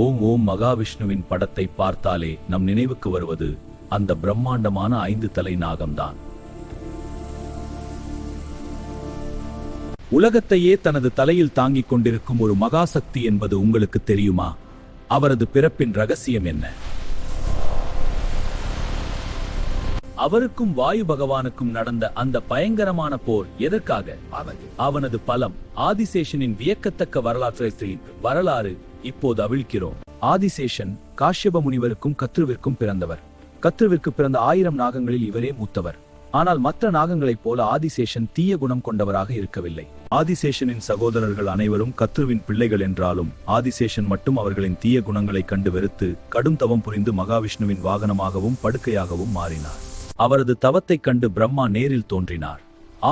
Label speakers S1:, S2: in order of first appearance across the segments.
S1: ஓம் ஓம் மகாவிஷ்ணுவின் படத்தை பார்த்தாலே நம் நினைவுக்கு வருவது அந்த பிரம்மாண்டமான 5 தலை நாகம்தான். உலகத்தையே தனது தலையில் தாங்கிக் கொண்டிருக்கும் ஒரு மகாசக்தி என்பது உங்களுக்கு தெரியுமா? அவரது பிறப்பின் ரகசியம் என்ன? அவருக்கும் வாயு பகவானுக்கும் நடந்த அந்த பயங்கரமான போர் எதற்காக? அவனது பலம். ஆதிசேஷனின் வியக்கத்தக்க வரலாறு இப்போது அவிழ்க்கிறோம். ஆதிசேஷன் காஷ்யப முனிவருக்கும் கத்ருவிற்கும் பிறந்தவர். கத்ருவிற்கு பிறந்த 1000 நாகங்களில் இவரே மூத்தவர். ஆனால் மற்ற நாகங்களைப் போல ஆதிசேஷன் தீய குணம் கொண்டவராக இருக்கவில்லை. ஆதிசேஷனின் சகோதரர்கள் அனைவரும் கத்ருவின் பிள்ளைகள் என்றாலும் ஆதிசேஷன் மட்டும் அவர்களின் தீய குணங்களை கண்டு வெறுத்து கடும் தவம் புரிந்து மகாவிஷ்ணுவின் வாகனமாகவும் படுக்கையாகவும் மாறினார். அவரது தவத்தைக் கண்டு பிரம்மா நேரில் தோன்றினார்.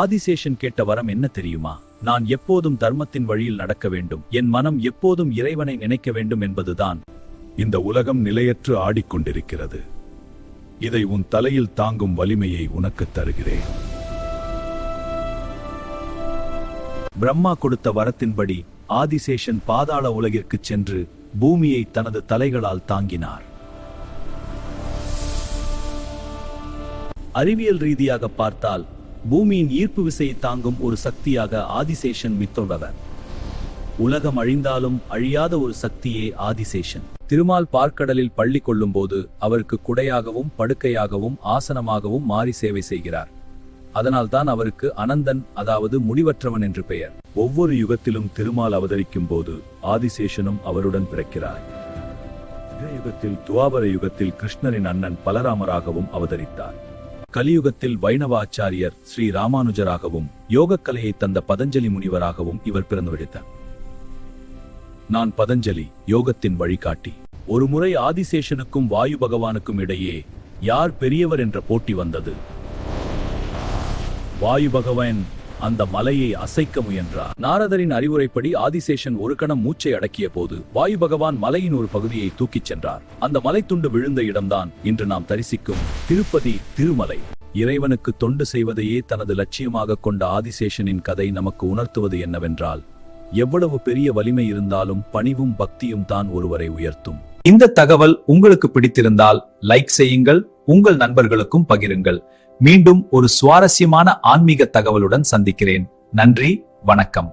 S1: ஆதிசேஷன் கேட்ட வரம் என்ன தெரியுமா? நான் எப்போதும் தர்மத்தின் வழியில் நடக்க வேண்டும், என் மனம் எப்போதும் இறைவனை நினைக்க வேண்டும் என்பதுதான்.
S2: இந்த உலகம் நிலையற்று ஆடிக்கொண்டிருக்கிறது. இதை உன் தலையில் தாங்கும் வலிமையை உனக்கு தருகிறேன்.
S1: பிரம்மா கொடுத்த வரத்தின்படி ஆதிசேஷன் பாதாள உலகிற்கு சென்று பூமியை தனது தலைகளால் தாங்கினார். அறிவியல் ரீதியாக பார்த்தால் பூமியின் ஈர்ப்பு விசையை தாங்கும் ஒரு சக்தியாக ஆதிசேஷன் மித்தொடவர். உலகம் அழிந்தாலும் அழியாத ஒரு சக்தியே ஆதிசேஷன். திருமால் பார்க்கடலில் பள்ளி கொள்ளும் போது அவருக்கு குடையாகவும் படுக்கையாகவும் ஆசனமாகவும் மாறி சேவை செய்கிறார். அதனால்தான் அவருக்கு அனந்தன், அதாவது முடிவற்றவன் என்று பெயர்.
S2: ஒவ்வொரு யுகத்திலும் திருமால் அவதரிக்கும் போது ஆதிசேஷனும் அவருடன் பிறக்கிறார். யுகத்தில் துவாபர யுகத்தில் கிருஷ்ணரின் அண்ணன் பலராமராகவும் அவதரித்தார்.
S1: கலியுகத்தில் வைணவாச்சாரியர் ஸ்ரீ ராமானுஜராகவும் யோகக்கலையை தந்த பதஞ்சலி முனிவராகவும் இவர் பிறந்துவிட்டார். நான் பதஞ்சலி, யோகத்தின் வழிகாட்டி. ஒரு முறை ஆதிசேஷனுக்கும் வாயு பகவானுக்கும் இடையே யார் பெரியவர் என்ற போட்டி வந்தது. வாயு பகவான் அந்த மலையை அசைக்க முயன்றார். நாரதரின் அறிவுரைப்படி ஆதிசேஷன் ஒரு கணம் மூச்சை அடக்கிய போது வாயு பகவான் மலையின் ஒரு பகுதியை தூக்கிச் சென்றார். அந்த மலை துண்டு விழுந்த இடம்தான் இன்று நாம் தரிசிக்கும் திருப்பதி திருமலை. இறைவனுக்கு தொண்டு செய்வதையே தனது லட்சியமாக கொண்ட ஆதிசேஷனின் கதை நமக்கு உணர்த்துவது என்னவென்றால், எவ்வளவு பெரிய வலிமை இருந்தாலும் பணிவும் பக்தியும் தான் ஒருவரை உயர்த்தும். இந்த தகவல் உங்களுக்கு பிடித்திருந்தால் லைக் செய்யுங்கள், உங்கள் நண்பர்களுக்கும் பகிருங்கள். மீண்டும் ஒரு சுவாரஸ்யமான ஆன்மீக தகவலுடன் சந்திக்கிறேன். நன்றி, வணக்கம்.